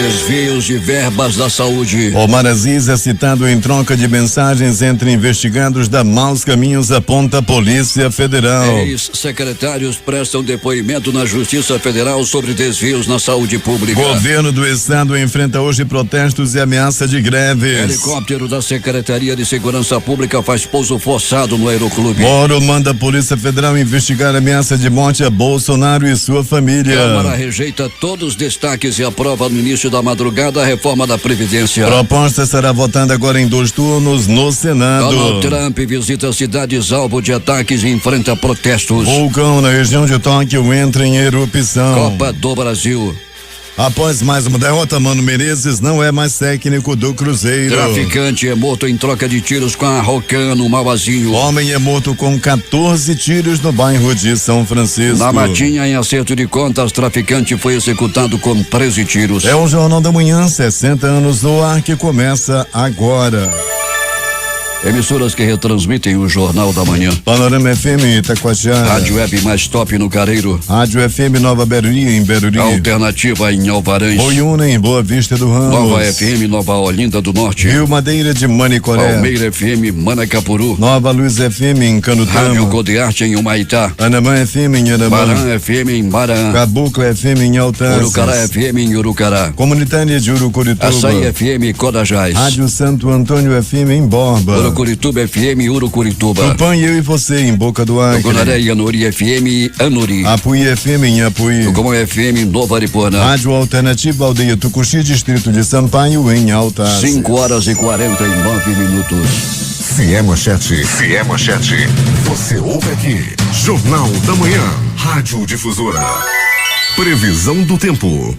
desvios de verbas da saúde. Omar Aziz é citado em troca de mensagens entre investigados da Maus Caminhos, aponta a Polícia Federal. Ex-secretários prestam depoimento na Justiça Federal sobre desvios na saúde pública. Governo do Estado enfrenta hoje protestos e ameaça de greves. Helicóptero da Secretaria de Segurança Pública faz pouso forçado no Aeroclube. Moro manda a Polícia Federal investigar a ameaça de morte a Bolsonaro e sua família. Câmara rejeita todos os destaques e aprova no início da madrugada a reforma da Previdência. Proposta será votada agora em 2 turnos no Senado. Donald Trump visita cidades alvo de ataques e enfrenta protestos. Vulcão na região de Tóquio entra em erupção. Copa do Brasil. Após mais uma derrota, Mano Menezes não é mais técnico do Cruzeiro. Traficante é morto em troca de tiros com a Rocan no Mauazinho. Homem é morto com 14 tiros no bairro de São Francisco. Na Matinha, em acerto de contas, traficante foi executado com 13 tiros. É o Jornal da Manhã, 60 anos no ar, que começa agora. Emissoras que retransmitem o Jornal da Manhã. Panorama FM Itacoatiara. Rádio Web mais top no Careiro. Rádio FM Nova Beruri em Beruri. Alternativa em Alvarães. Boiúna em Boa Vista do Ramos. Nova FM Nova Olinda do Norte. Rio Madeira de Manicoré. Palmeira FM Manacapuru. Nova Luz FM em Canutama. Rádio Codearte em Humaitá. Anamã FM em Anamã. Barã FM em Barã. Cabocla FM em Altanças. Urucará FM em Urucará. Comunitária de Urucurituba. Açaí FM Codajás. Rádio Santo Antônio FM em Borba. Urucurituba FM Urucurituba. Tupã e eu e você em Boca do Acre. Tucunaré e Anuri FM Anuri. Apuí FM em Apuí. Tucumã FM Nova Aripuanã. Rádio Alternativa Aldeia Tucuxi, distrito de Sampaio em Altas. 5h49. Fié Manchete. Você ouve aqui. Jornal da Manhã. Rádio Difusora. Previsão do tempo.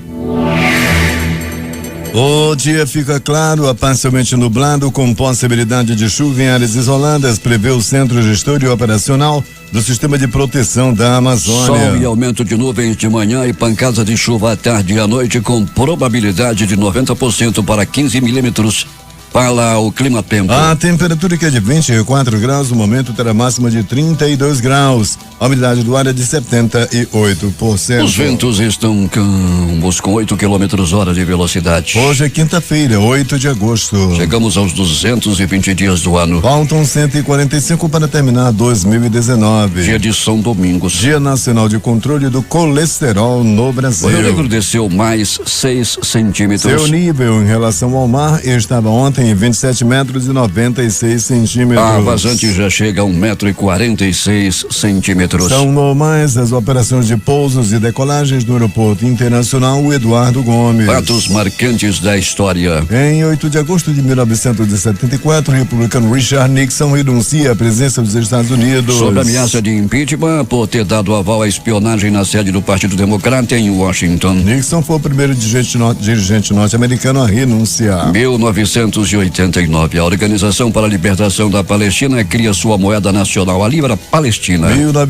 O dia fica claro a parcialmente nublado, com possibilidade de chuva em áreas isoladas, prevê o Centro Gestor e Operacional do Sistema de Proteção da Amazônia. Sol e aumento de nuvens de manhã e pancadas de chuva à tarde e à noite, com probabilidade de 90% para 15 milímetros. Para o Clima Tempo. A temperatura que é de 24 graus, no momento terá máxima de 32 graus. A umidade do ar é de 78%. Os ventos estão calmos, com 8 km/h de velocidade. Hoje é quinta-feira, 8 de agosto. Chegamos aos 220 dias do ano. Faltam 145 para terminar 2019. Dia de São Domingos. Dia Nacional de Controle do Colesterol no Brasil. O Rio Negro desceu mais 6 centímetros. Seu nível em relação ao mar estava ontem em 27 metros e 96 centímetros. A vazante já chega a 1,46 m. São normais as operações de pousos e decolagens no Aeroporto Internacional Eduardo Gomes. Fatos marcantes da história. Em 8 de agosto de 1974, o republicano Richard Nixon renuncia à presença dos Estados Unidos. Sob ameaça de impeachment por ter dado aval à espionagem na sede do Partido Democrata em Washington. Nixon foi o primeiro dirigente norte-americano a renunciar. 1989, a Organização para a Libertação da Palestina cria sua moeda nacional, a Libra Palestina.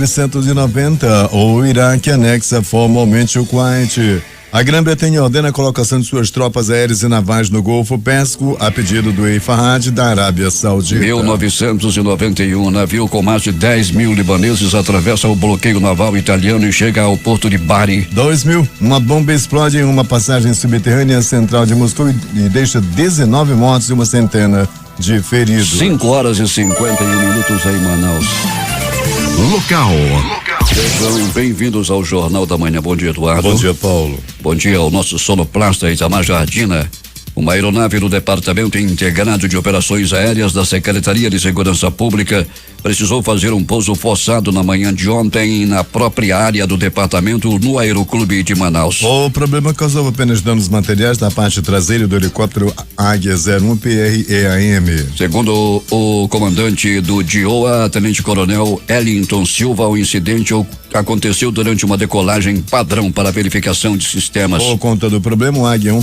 1990, o Iraque anexa formalmente o Kuwait. A Grã-Bretanha ordena a colocação de suas tropas aéreas e navais no Golfo Pérsico a pedido do Fahad da Arábia Saudita. 1991, navio com mais de 10 mil libaneses atravessa o bloqueio naval italiano e chega ao porto de Bari. 2000, uma bomba explode em uma passagem subterrânea central de Moscou e deixa 19 mortos e uma centena de feridos. 5h51 em Manaus. Local. Sejam bem-vindos ao Jornal da Manhã. Bom dia, Eduardo. Bom dia, Paulo. Bom dia ao nosso sonoplasta Itamar Jardina. Uma aeronave do Departamento Integrado de Operações Aéreas da Secretaria de Segurança Pública precisou fazer um pouso forçado na manhã de ontem na própria área do departamento no Aeroclube de Manaus. O problema causou apenas danos materiais na parte traseira do helicóptero Águia 01 PREAM. Segundo o comandante do DIOA, Tenente Coronel Ellington Silva, o incidente aconteceu durante uma decolagem padrão para verificação de sistemas. Por conta do problema, o Águia 1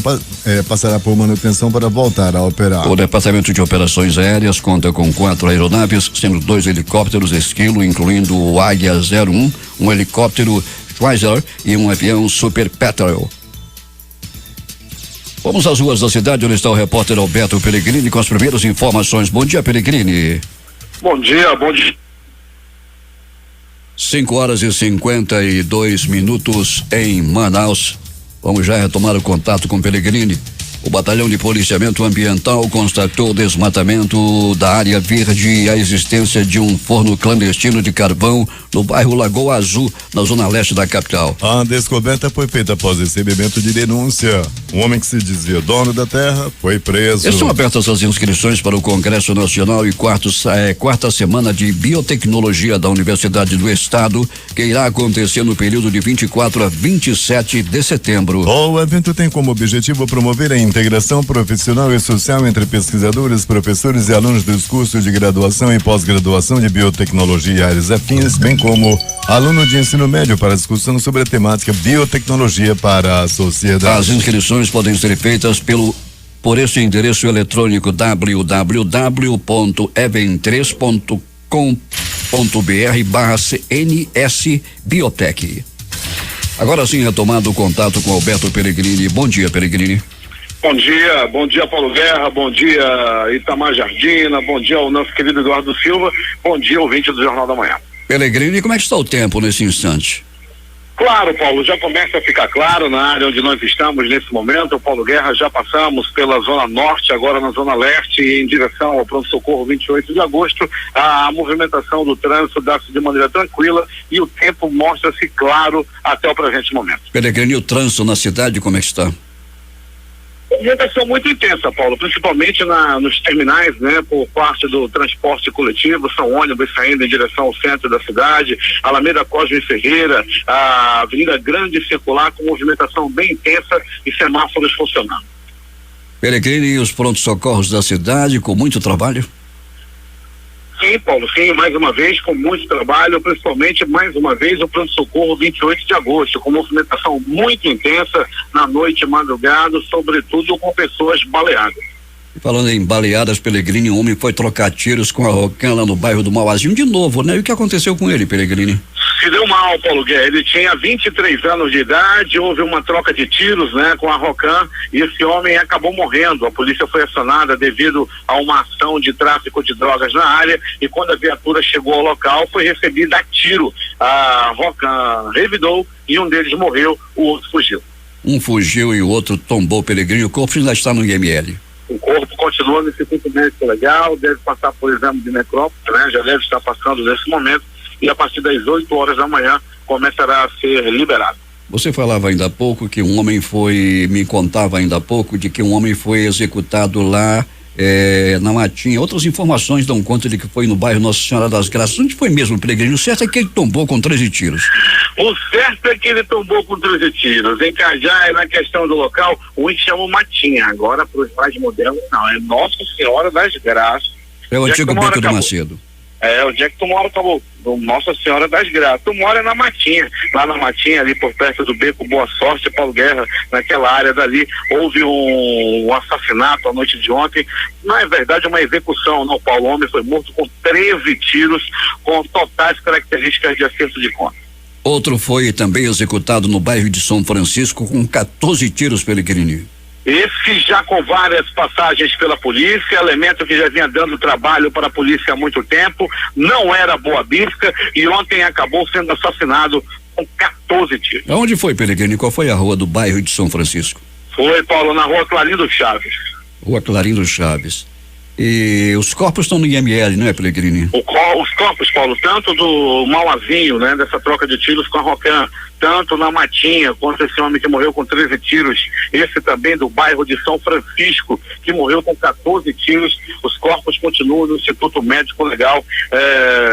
passará por manutenção para voltar a operar. O Departamento de Operações Aéreas conta com 4 aeronaves, sendo 2 helicópteros Esquilo, incluindo o Águia 01, um helicóptero Schweizer e um avião Super Petrel. Vamos às ruas da cidade, onde está o repórter Alberto Pellegrini com as primeiras informações. Bom dia, Pellegrini. Bom dia. 5h52 em Manaus. Vamos já retomar o contato com Pelegrini. O Batalhão de Policiamento Ambiental constatou o desmatamento da área verde e a existência de um forno clandestino de carvão no bairro Lagoa Azul, na zona leste da capital. A descoberta foi feita após recebimento de denúncia. Um homem que se dizia dono da terra foi preso. Estão abertas as inscrições para o Congresso Nacional e quarta semana de Biotecnologia da Universidade do Estado, que irá acontecer no período de 24 a 27 de setembro. O evento tem como objetivo promover a integração profissional e social entre pesquisadores, professores e alunos dos cursos de graduação e pós-graduação de biotecnologia e áreas afins, bem como aluno de ensino médio para discussão sobre a temática biotecnologia para a sociedade. As inscrições podem ser feitas por esse endereço eletrônico www.even3.com.br/CNS Biotech. Agora sim, retomado o contato com Alberto Pelegrini. Bom dia, Pelegrini. Bom dia Paulo Guerra, bom dia Itamar Jardina, bom dia ao nosso querido Eduardo Silva, bom dia ouvinte do Jornal da Manhã. Pelegrini, como é que está o tempo nesse instante? Claro, Paulo, já começa a ficar claro na área onde nós estamos nesse momento. Paulo Guerra, já passamos pela zona norte, agora na zona leste, em direção ao pronto-socorro 28 de agosto. A movimentação do trânsito dá-se de maneira tranquila e o tempo mostra-se claro até o presente momento. Pelegrini, o trânsito na cidade, como é que está? Movimentação muito intensa, Paulo, principalmente nos terminais, né, por parte do transporte coletivo. São ônibus saindo em direção ao centro da cidade, Alameda Cosme Ferreira, a Avenida Grande Circular, com movimentação bem intensa e semáforos funcionando. Pelegrini, e os prontos-socorros da cidade com muito trabalho? Sim, Paulo, sim, mais uma vez com muito trabalho, principalmente mais uma vez o pronto-socorro 28 de agosto, com movimentação muito intensa na noite e madrugada, sobretudo com pessoas baleadas. Falando em baleadas, Pelegrini, um homem foi trocar tiros com a Rocan lá no bairro do Mauazinho de novo, né? E o que aconteceu com ele, Pelegrini? Se deu mal, Paulo Guerra. Ele tinha 23 anos de idade, houve uma troca de tiros, né, com a Rocan, e esse homem acabou morrendo. A polícia foi acionada devido a uma ação de tráfico de drogas na área, e quando a viatura chegou ao local, foi recebida a tiro. A Rocan revidou e um deles morreu, o outro fugiu. Um fugiu e o outro tombou, Pelegrini. O corpo ainda está no IML. O corpo continua no Instituto Médico Legal, deve passar por exame de necrópsia, né? Já deve estar passando nesse momento, e a partir das 8 horas da manhã começará a ser liberado. Você falava ainda há pouco que um homem me contava ainda há pouco de que um homem foi executado lá na Matinha. Outras informações dão conta de que foi no bairro Nossa Senhora das Graças. Onde foi mesmo, Pelegrini? O certo é que ele tombou com 13 tiros. O certo é que ele tombou com 13 tiros. Em Cajá, na questão do local, uns chamam Matinha. Agora, para os mais modernos, não. É Nossa Senhora das Graças. É o antigo Beco do Macedo. O dia que tu mora acabou. Nossa Senhora das Graças. Tu mora na Matinha. Lá na Matinha, ali por perto do Beco Boa Sorte, Paulo Guerra, naquela área dali, houve um assassinato à noite de ontem. Não é verdade, uma execução, não, Paulo. O homem foi morto com 13 tiros, com totais características de acerto de conta. Outro foi também executado no bairro de São Francisco com 14 tiros, Pelegrini. Esse já com várias passagens pela polícia, elemento que já vinha dando trabalho para a polícia há muito tempo, não era boa bisca e ontem acabou sendo assassinado com 14 tiros. Aonde foi, Pelegrini? Qual foi a rua do bairro de São Francisco? Foi, Paulo, na rua Clarindo Chaves. Rua Clarindo Chaves. E os corpos estão no IML, não é, Pelegrini? Os corpos, Paulo, tanto do Mauazinho, né, dessa troca de tiros com a Rocan, tanto na Matinha, quanto esse homem que morreu com 13 tiros, esse também do bairro de São Francisco, que morreu com 14 tiros, os corpos continuam no Instituto Médico Legal,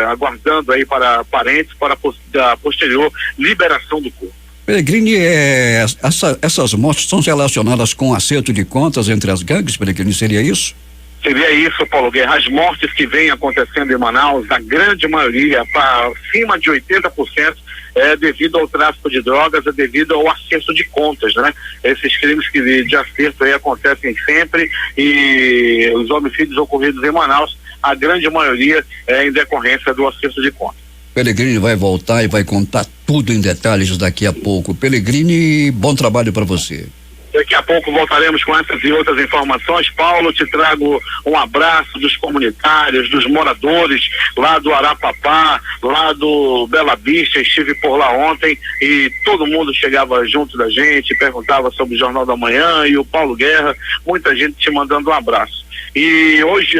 aguardando aí para parentes, para a posterior liberação do corpo. Pelegrini, essas mortes são relacionadas com acerto de contas entre as gangues, Pelegrini, seria isso? Seria isso, Paulo Guerra. As mortes que vêm acontecendo em Manaus, a grande maioria, para acima de 80%, é devido ao tráfico de drogas, é devido ao acerto de contas, né? Esses crimes de acerto aí acontecem sempre, e os homicídios ocorridos em Manaus, a grande maioria é em decorrência do acerto de contas. Pelegrini vai voltar e vai contar tudo em detalhes daqui a pouco. Pelegrini, bom trabalho para você. Daqui a pouco voltaremos com essas e outras informações. Paulo, te trago um abraço dos comunitários, dos moradores lá do Arapapá, lá do Bela Vista. Estive por lá ontem e todo mundo chegava junto da gente, perguntava sobre o Jornal da Manhã e o Paulo Guerra, muita gente te mandando um abraço. E hoje,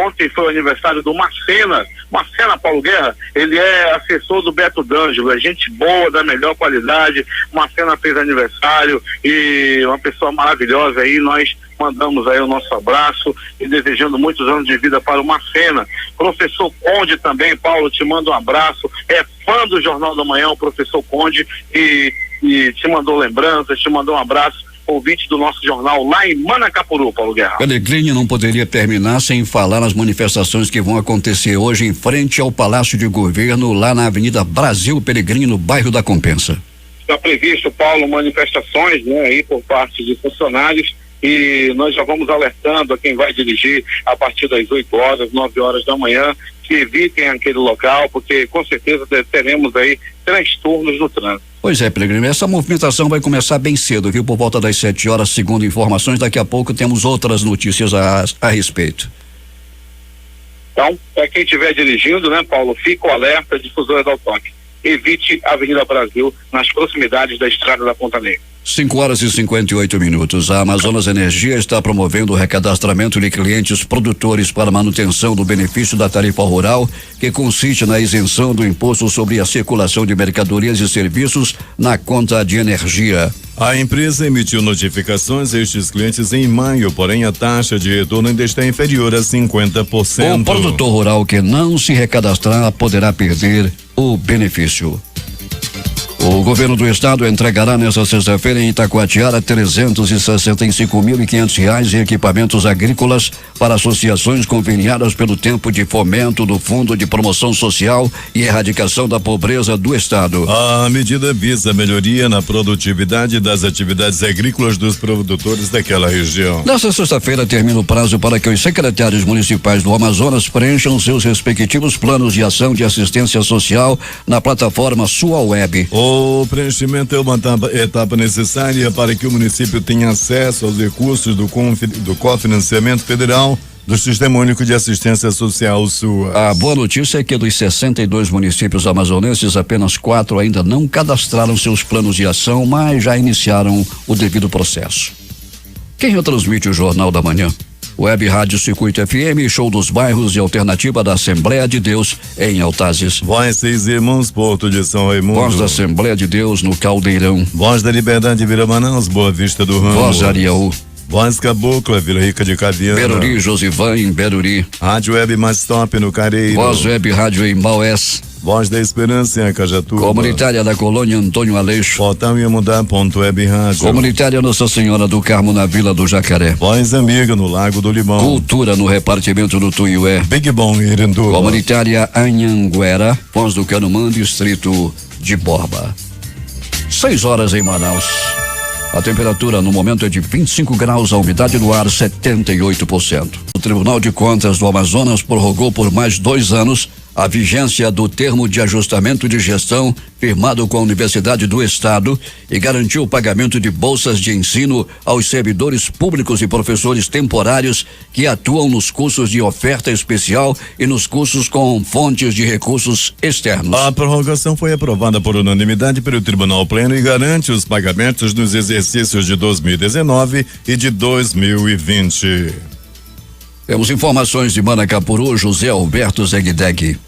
ontem foi o aniversário do Macena, Paulo Guerra, ele é assessor do Beto D'Angelo, é gente boa, da melhor qualidade. Macena fez aniversário e uma pessoa maravilhosa aí, nós mandamos aí o nosso abraço e desejando muitos anos de vida para o Macena. Professor Conde também, Paulo, te mando um abraço, é fã do Jornal da Manhã, o professor Conde, e te mandou lembranças, te mandou um abraço, ouvinte do nosso jornal lá em Manacapuru, Paulo Guerra. Pellegrini não poderia terminar sem falar nas manifestações que vão acontecer hoje em frente ao Palácio de Governo, lá na Avenida Brasil Pellegrini, no bairro da Compensa. Está previsto, Paulo, manifestações, né, aí por parte de funcionários, e nós já vamos alertando a quem vai dirigir a partir das 8 horas, 9 horas da manhã, que evitem aquele local, porque com certeza teremos aí transtornos no trânsito. Pois é, Pellegrini, essa movimentação vai começar bem cedo, viu? Por volta das 7 horas, segundo informações. Daqui a pouco temos outras notícias a respeito. Então, para quem estiver dirigindo, né, Paulo, fica o alerta, difusora do toque. Evite a Avenida Brasil nas proximidades da Estrada da Ponta Negra. 5 horas e 58 minutos. A Amazonas Energia está promovendo o recadastramento de clientes produtores para manutenção do benefício da tarifa rural, que consiste na isenção do imposto sobre a circulação de mercadorias e serviços na conta de energia. A empresa emitiu notificações a estes clientes em maio, porém a taxa de retorno ainda está inferior a 50%. O produtor rural que não se recadastrar poderá perder o benefício. O governo do estado entregará nesta sexta-feira em Itacoatiara R$365.500 em equipamentos agrícolas para associações conveniadas pelo Tempo de Fomento do Fundo de Promoção Social e Erradicação da Pobreza do estado. A medida visa a melhoria na produtividade das atividades agrícolas dos produtores daquela região. Nesta sexta-feira termina o prazo para que os secretários municipais do Amazonas preencham seus respectivos planos de ação de assistência social na plataforma Sua Web. O preenchimento é uma etapa necessária para que o município tenha acesso aos recursos do cofinanciamento federal do Sistema Único de Assistência Social SUA. A boa notícia é que dos 62 municípios amazonenses, apenas 4 ainda não cadastraram seus planos de ação, mas já iniciaram o devido processo. Quem retransmite o Jornal da Manhã? Web Rádio Circuito FM, Show dos Bairros e Alternativa da Assembleia de Deus em Altazes. Voz Seis Irmãos, Porto de São Raimundo. Voz da Assembleia de Deus no Caldeirão. Voz da Liberdade, Vila Manaus, Boa Vista do Ramo. Voz Ariaú. Voz Cabocla, Vila Rica de Caviana. Beruri, Josivan em Beruri. Rádio Web Mais Top no Careiro. Voz Web Rádio em Maués. Voz da Esperança em Acajatuba. Comunitária da Colônia Antônio Aleixo. Portal ia mudar ponto web rádio. Comunitária Nossa Senhora do Carmo na Vila do Jacaré. Voz Amiga no Lago do Limão. Cultura no repartimento do Tuiué. Big Bom em Iranduba. Comunitária Anhanguera, Voz do Canumã, distrito de Borba. 6 horas em Manaus. A temperatura no momento é de 25 graus, a umidade do ar 78%. O Tribunal de Contas do Amazonas prorrogou por mais 2 anos a vigência do termo de ajustamento de gestão firmado com a Universidade do Estado e garantiu o pagamento de bolsas de ensino aos servidores públicos e professores temporários que atuam nos cursos de oferta especial e nos cursos com fontes de recursos externos. A prorrogação foi aprovada por unanimidade pelo Tribunal Pleno e garante os pagamentos nos exercícios de 2019 e de 2020. Temos informações de Manacapuru, José Alberto Zegdeg.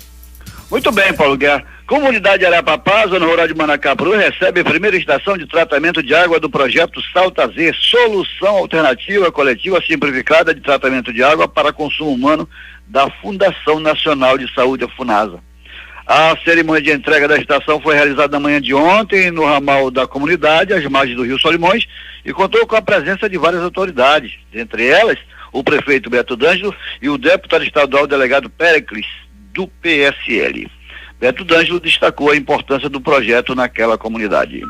Muito bem, Paulo Guerra. Comunidade Arapapá, Zona Rural de Manacapuru, recebe a primeira estação de tratamento de água do projeto Salta Z, solução alternativa coletiva simplificada de tratamento de água para consumo humano da Fundação Nacional de Saúde, a FUNASA. A cerimônia de entrega da estação foi realizada na manhã de ontem no ramal da comunidade, às margens do Rio Solimões, e contou com a presença de várias autoridades, entre elas o prefeito Beto D'Angelo e o deputado estadual delegado Péricles, do PSL. Beto D'Angelo destacou a importância do projeto naquela comunidade.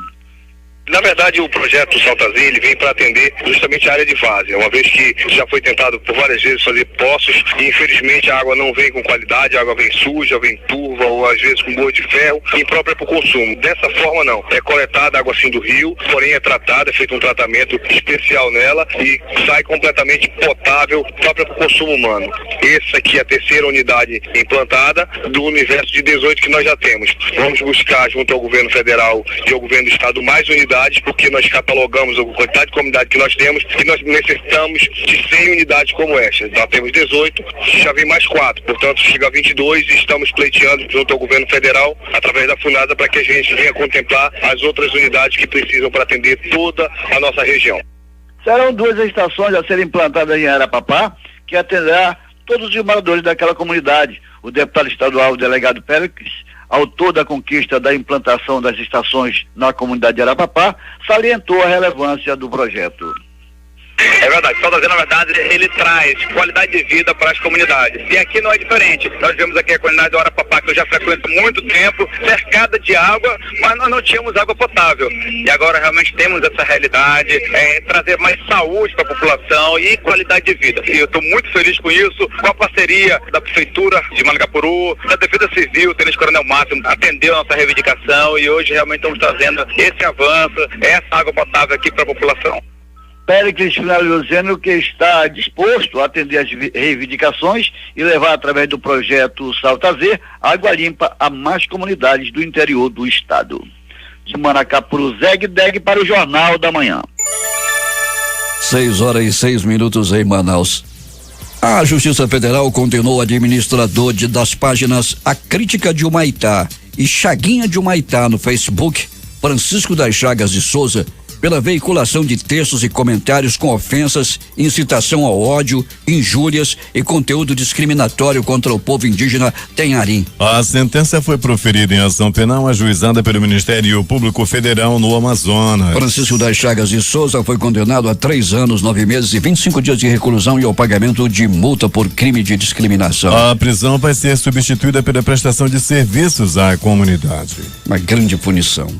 Na verdade, o projeto Saltazê, ele vem para atender justamente a área de várzea, uma vez que já foi tentado por várias vezes fazer poços e infelizmente a água não vem com qualidade, a água vem suja, vem turva ou às vezes com gosto de ferro, imprópria para o consumo. Dessa forma não, é coletada água assim do rio, porém é tratada, é feito um tratamento especial nela e sai completamente potável, própria para o consumo humano. Essa aqui é a terceira unidade implantada do universo de 18 que nós já temos. Vamos buscar junto ao governo federal e ao governo do estado mais unidades, porque nós catalogamos a quantidade de comunidade que nós temos e nós necessitamos de 100 unidades como esta. Nós temos 18, já vem mais 4, portanto chega a 22 e estamos pleiteando junto ao governo federal, através da FUNASA, para que a gente venha contemplar as outras unidades que precisam para atender toda a nossa região. Serão 2 estações a serem implantadas em Arapapá, que atenderá todos os moradores daquela comunidade. O deputado estadual, o delegado Péricles, autor da conquista da implantação das estações na comunidade de Arapapá, salientou a relevância do projeto. É verdade, Saltazê, na verdade, ele traz qualidade de vida para as comunidades. E aqui não é diferente. Nós vemos aqui a comunidade do Arapapá, que eu já frequento há muito tempo, cercada de água, mas nós não tínhamos água potável. E agora realmente temos essa realidade, trazer mais saúde para a população e qualidade de vida. E eu estou muito feliz com isso, com a parceria da Prefeitura de Manacapuru, da Defesa Civil, o Tenente Coronel Máximo, atendeu a nossa reivindicação e hoje realmente estamos trazendo esse avanço, essa água potável aqui para a população. Péricles finalizou dizendo que está disposto a atender as reivindicações e levar, através do projeto Saltazê, água limpa a mais comunidades do interior do estado. De Manacapuru, Zeg para o Jornal da Manhã. 6h06 em Manaus. A Justiça Federal condenou o administrador das páginas A Crítica de Humaitá e Chaguinha de Humaitá no Facebook, Francisco das Chagas de Souza, pela veiculação de textos e comentários com ofensas, incitação ao ódio, injúrias e conteúdo discriminatório contra o povo indígena Tenharim. A sentença foi proferida em ação penal ajuizada pelo Ministério Público Federal no Amazonas. Francisco das Chagas de Souza foi condenado a 3 anos, 9 meses e 25 dias de reclusão e ao pagamento de multa por crime de discriminação. A prisão vai ser substituída pela prestação de serviços à comunidade. Uma grande punição.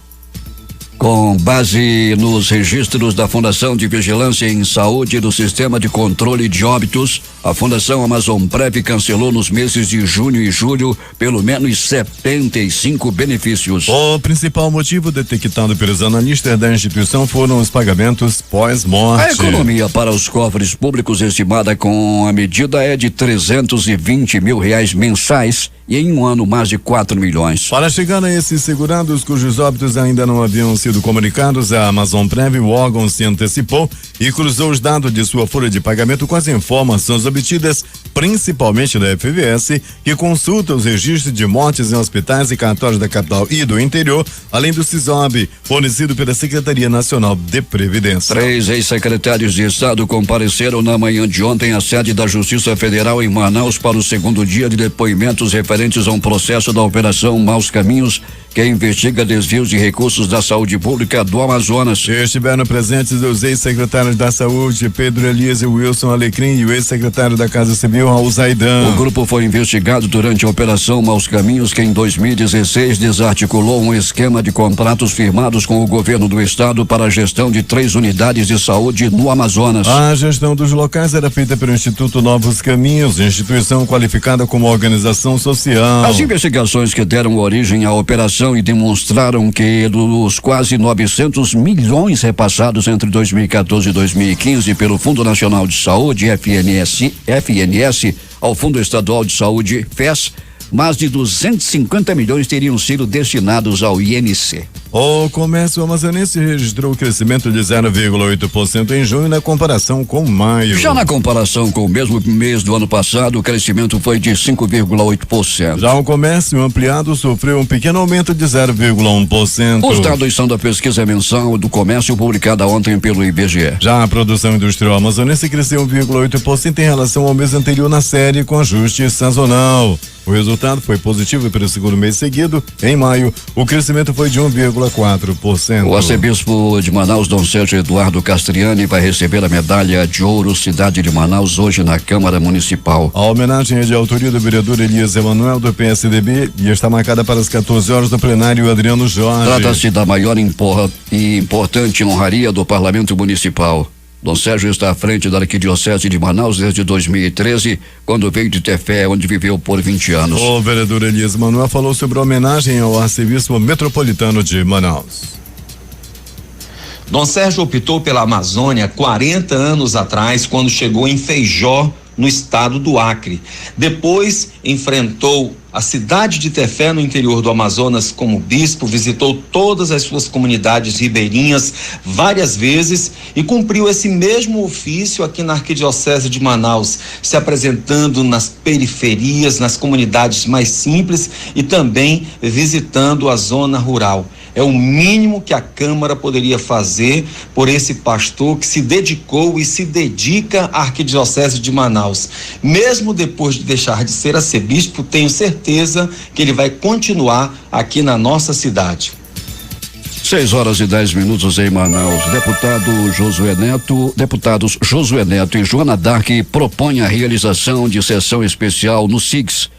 Com base nos registros da Fundação de Vigilância em Saúde do Sistema de Controle de Óbitos, a Fundação Amazonprev cancelou nos meses de junho e julho pelo menos 75 benefícios. O principal motivo detectado pelos analistas da instituição foram os pagamentos pós-morte. A economia para os cofres públicos estimada com a medida é de R$320 mil mensais e em um ano mais de 4 milhões. Para chegar a esses segurados cujos óbitos ainda não haviam sido comunicados, a Amazonprev, o órgão se antecipou e cruzou os dados de sua folha de pagamento com as informações obtidas principalmente da FVS, que consulta os registros de mortes em hospitais e cartórios da capital e do interior, além do CISOB, fornecido pela Secretaria Nacional de Previdência. 3 ex-secretários de Estado compareceram na manhã de ontem à sede da Justiça Federal em Manaus para o segundo dia de depoimentos referentes a um processo da Operação Maus Caminhos, que investiga desvios de recursos da saúde pública do Amazonas. Estiveram presentes os ex-secretários da Saúde, Pedro Elias e Wilson Alecrim, e o ex-secretário da Casa Civil, Raul Zaidan. O grupo foi investigado durante a Operação Maus Caminhos, que em 2016 desarticulou um esquema de contratos firmados com o governo do estado para a gestão de 3 unidades de saúde no Amazonas. A gestão dos locais era feita pelo Instituto Novos Caminhos, instituição qualificada como organização social. As investigações que deram origem à operação e demonstraram que dos quase 900 milhões repassados entre 2014 e 2015 pelo Fundo Nacional de Saúde, FNS, ao Fundo Estadual de Saúde, FES, mais de 250 milhões teriam sido destinados ao INC. O comércio amazonense registrou crescimento de 0,8% em junho na comparação com maio. Já na comparação com o mesmo mês do ano passado, o crescimento foi de 5,8%. Já o comércio ampliado sofreu um pequeno aumento de 0,1%. Os dados são da pesquisa mensal do comércio publicada ontem pelo IBGE. Já a produção industrial amazonense cresceu 1,8% em relação ao mês anterior na série com ajuste sazonal. O resultado foi positivo pelo segundo mês seguido. Em maio, o crescimento foi de 1,4%. 0,4%. O arcebispo de Manaus, Dom Sérgio Eduardo Castriani, vai receber a medalha de ouro Cidade de Manaus hoje na Câmara Municipal. A homenagem é de autoria do vereador Elias Emanuel, do PSDB, e está marcada para as 14 horas no plenário Adriano Jorge. Trata-se da maior e importante honraria do Parlamento Municipal. Dom Sérgio está à frente da Arquidiocese de Manaus desde 2013, quando veio de Tefé, onde viveu por 20 anos. O vereador Elias Emanuel falou sobre a homenagem ao arcebispo metropolitano de Manaus. Dom Sérgio optou pela Amazônia 40 anos atrás, quando chegou em Feijó, no estado do Acre. Depois enfrentou a cidade de Tefé, no interior do Amazonas, como bispo, visitou todas as suas comunidades ribeirinhas várias vezes e cumpriu esse mesmo ofício aqui na Arquidiocese de Manaus, se apresentando nas periferias, nas comunidades mais simples e também visitando a zona rural. É o mínimo que a Câmara poderia fazer por esse pastor que se dedicou e se dedica à Arquidiocese de Manaus. Mesmo depois de deixar de ser arcebispo, tenho certeza que ele vai continuar aqui na nossa cidade. 6h10 em Manaus. Deputados Josué Neto e Joana Dark propõem a realização de sessão especial no SIGS.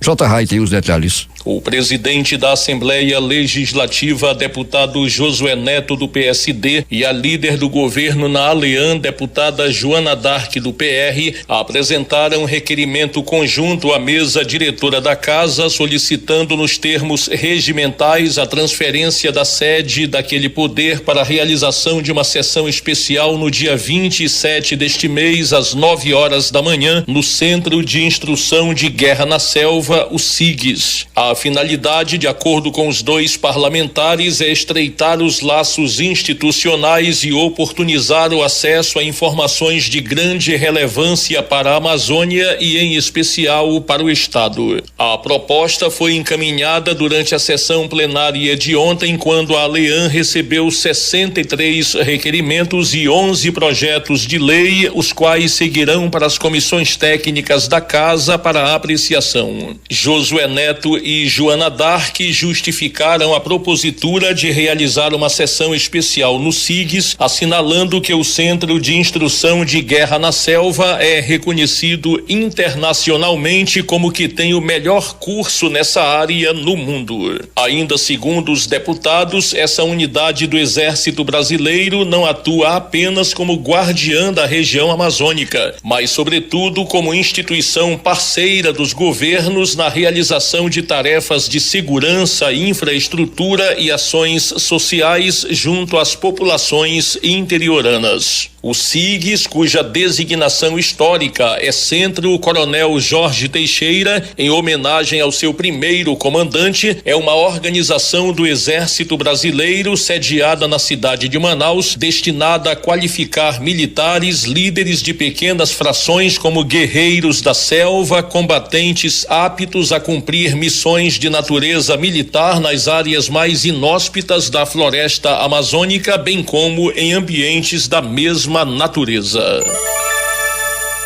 J. Rai tem os detalhes. O presidente da Assembleia Legislativa, deputado Josué Neto, do PSD, e a líder do governo na ALEAN, deputada Joana Dark, do PR, apresentaram requerimento conjunto à mesa diretora da Casa, solicitando nos termos regimentais a transferência da sede daquele poder para a realização de uma sessão especial no dia 27 deste mês, às 9 horas da manhã, no Centro de Instrução de Guerra na Selva, o SIGS. A finalidade, de acordo com os dois parlamentares, é estreitar os laços institucionais e oportunizar o acesso a informações de grande relevância para a Amazônia e, em especial, para o Estado. A proposta foi encaminhada durante a sessão plenária de ontem, quando a ALEAN recebeu 63 requerimentos e 11 projetos de lei, os quais seguirão para as comissões técnicas da Casa para apreciação. Josué Neto e Joana Dark justificaram a propositura de realizar uma sessão especial no SIGS, assinalando que o Centro de Instrução de Guerra na Selva é reconhecido internacionalmente como que tem o melhor curso nessa área no mundo. Ainda segundo os deputados, essa unidade do Exército Brasileiro não atua apenas como guardiã da região amazônica, mas sobretudo como instituição parceira dos governos na realização de tarefas de segurança, infraestrutura e ações sociais junto às populações interioranas. O SIGS, cuja designação histórica é Centro Coronel Jorge Teixeira, em homenagem ao seu primeiro comandante, é uma organização do Exército Brasileiro sediada na cidade de Manaus, destinada a qualificar militares, líderes de pequenas frações como guerreiros da selva, combatentes aptos a cumprir missões de natureza militar nas áreas mais inóspitas da floresta amazônica, bem como em ambientes da mesma natureza.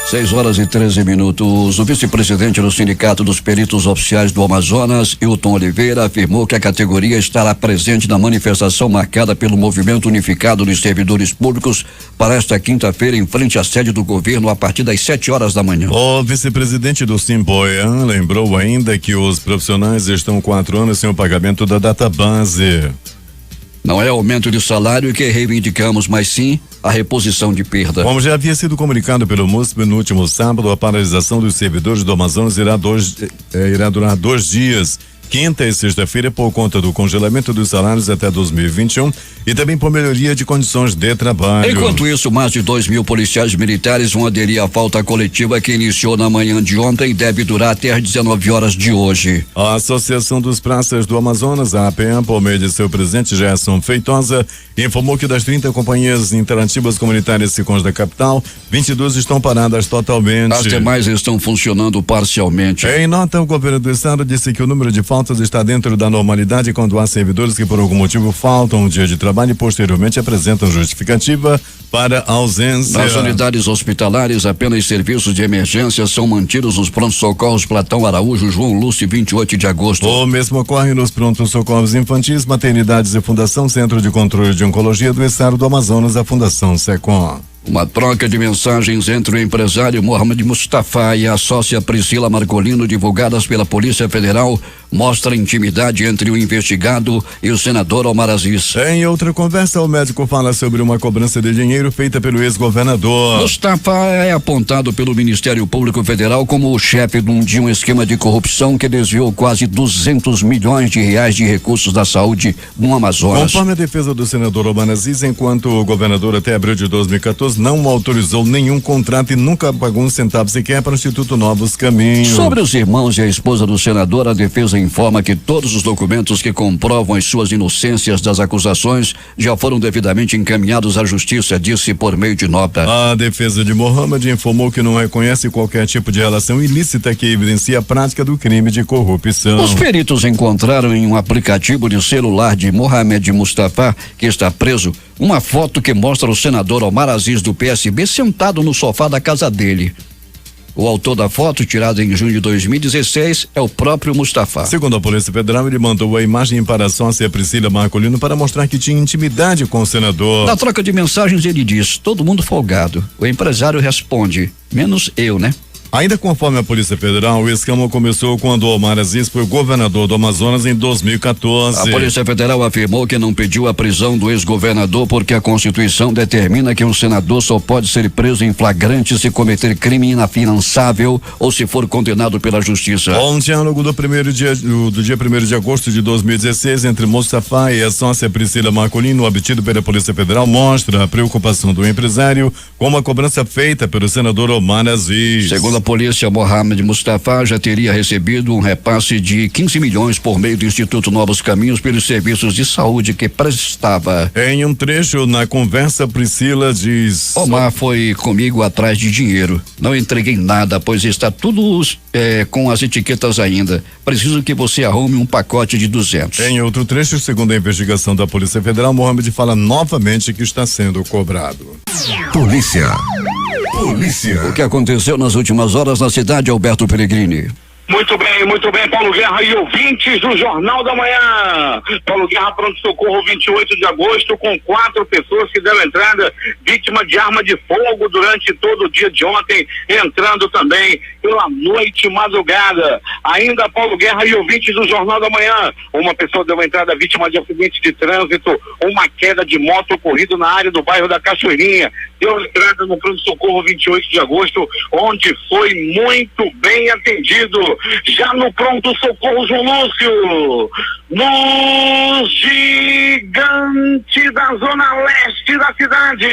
6h13. O vice-presidente do Sindicato dos Peritos Oficiais do Amazonas, Hilton Oliveira, afirmou que a categoria estará presente na manifestação marcada pelo Movimento Unificado dos Servidores Públicos para esta quinta-feira, em frente à sede do governo, a partir das 7 horas da manhã. O vice-presidente do Simboian lembrou ainda que os profissionais estão 4 anos sem o pagamento da database. Não é aumento de salário que reivindicamos, mas sim a reposição de perda. Como já havia sido comunicado pelo MUSP no último sábado, a paralisação dos servidores do Amazonas irá durar 2 dias. Quinta e sexta-feira, por conta do congelamento dos salários até 2021 e também por melhoria de condições de trabalho. Enquanto isso, mais de 2.000 policiais militares vão aderir à falta coletiva que iniciou na manhã de ontem e deve durar até às 19 horas de hoje. A Associação dos Praças do Amazonas, a APM, por meio de seu presidente Gerson Feitosa, informou que das 30 companhias interativas comunitárias Sicons da capital, 22 estão paradas totalmente. As demais estão funcionando parcialmente. Em nota, o governo do estado disse que o número de faltas Pelotas está dentro da normalidade quando há servidores que por algum motivo faltam um dia de trabalho e posteriormente apresentam justificativa para ausência. Nas unidades hospitalares, apenas serviços de emergência são mantidos nos prontos-socorros Platão Araújo, João Lúcio, 28 de agosto. O mesmo ocorre nos prontos-socorros infantis, maternidades e Fundação Centro de Controle de Oncologia do Estado do Amazonas, a Fundação SECOM. Uma troca de mensagens entre o empresário Mohamed Mustafa e a sócia Priscila Marcolino, divulgadas pela Polícia Federal, mostra intimidade entre o investigado e o senador Omar Aziz. Em outra conversa, o médico fala sobre uma cobrança de dinheiro feita pelo ex-governador. Mustafa é apontado pelo Ministério Público Federal como o chefe de um esquema de corrupção que desviou quase 200 milhões de reais de recursos da saúde no Amazonas. Conforme a defesa do senador Omar Aziz, enquanto o governador até abril de 2014 não autorizou nenhum contrato e nunca pagou um centavo sequer para o Instituto Novos Caminhos. Sobre os irmãos e a esposa do senador, a defesa informa que todos os documentos que comprovam as suas inocências das acusações já foram devidamente encaminhados à justiça, disse por meio de nota. A defesa de Mohamed informou que não reconhece qualquer tipo de relação ilícita que evidencia a prática do crime de corrupção. Os peritos encontraram em um aplicativo de celular de Mohamed Mustafa, que está preso, uma foto que mostra o senador Omar Aziz do PSB sentado no sofá da casa dele. O autor da foto, tirada em junho de 2016, é o próprio Mustafa. Segundo a Polícia Federal, ele mandou a imagem para a sócia Priscila Marcolino para mostrar que tinha intimidade com o senador. Na troca de mensagens, ele diz: todo mundo folgado. O empresário responde: menos eu, né? Ainda conforme a Polícia Federal, o escândalo começou quando Omar Aziz foi governador do Amazonas em 2014. A Polícia Federal afirmou que não pediu a prisão do ex-governador porque a Constituição determina que um senador só pode ser preso em flagrante se cometer crime inafiançável ou se for condenado pela Justiça. Um diálogo do dia 1º de agosto de 2016 entre Mustafa e a sócia Priscila Marcolino, obtido pela Polícia Federal, mostra a preocupação do empresário com a cobrança feita pelo senador Omar Aziz. Segundo a polícia, Mohamed Mustafa já teria recebido um repasse de 15 milhões por meio do Instituto Novos Caminhos pelos serviços de saúde que prestava. Em um trecho na conversa, Priscila diz: Omar foi comigo atrás de dinheiro. Não entreguei nada, pois está tudo com as etiquetas ainda. Preciso que você arrume um pacote de 200. Em outro trecho, segundo a investigação da Polícia Federal, Mohamed fala novamente que está sendo cobrado. Polícia. O que aconteceu nas últimas horas na cidade, Alberto Pellegrini? Muito bem, Paulo Guerra e ouvintes do Jornal da Manhã. Paulo Guerra, pronto-socorro, 28 de agosto, com 4 pessoas que deram entrada, vítima de arma de fogo durante todo o dia de ontem, entrando também pela noite e madrugada. Ainda, Paulo Guerra e ouvintes do Jornal da Manhã, uma pessoa deu entrada vítima de acidente de trânsito, uma queda de moto ocorrido na área do bairro da Cachoeirinha. Deu entrada no pronto-socorro 28 de agosto, onde foi muito bem atendido. Já no pronto-socorro João Lúcio, no Gigante da Zona Leste da cidade,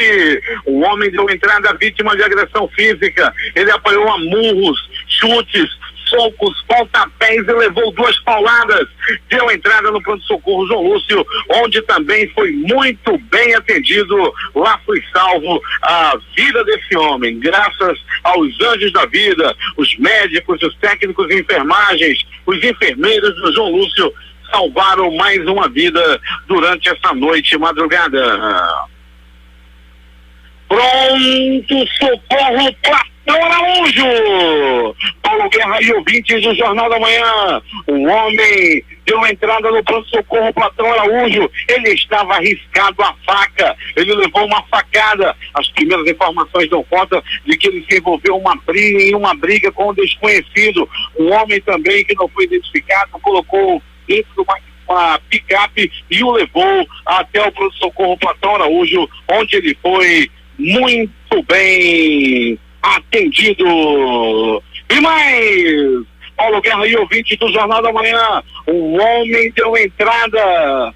o homem deu entrada vítima de agressão física. Ele apanhou a murros, chutes, socos, pontapés e levou 2 pauladas. Deu entrada no pronto-socorro João Lúcio, onde também foi muito bem atendido. Lá foi salvo a vida desse homem, graças aos anjos da vida, os médicos, os técnicos de enfermagens, os enfermeiros do João Lúcio salvaram mais uma vida durante essa noite e madrugada. Pronto-socorro Platão Araújo. Paulo Guerra e ouvintes do Jornal da Manhã. Um homem deu entrada no pronto-socorro Platão Araújo. Ele estava arriscado a faca. Ele levou uma facada. As primeiras informações dão conta de que ele se envolveu em uma briga com um desconhecido. Um homem também que não foi identificado colocou dentro de uma picape e o levou até o pronto-socorro Platão Araújo, onde ele foi muito bem atendido. E mais, Paulo Guerra e ouvinte do Jornal da Manhã, um homem deu entrada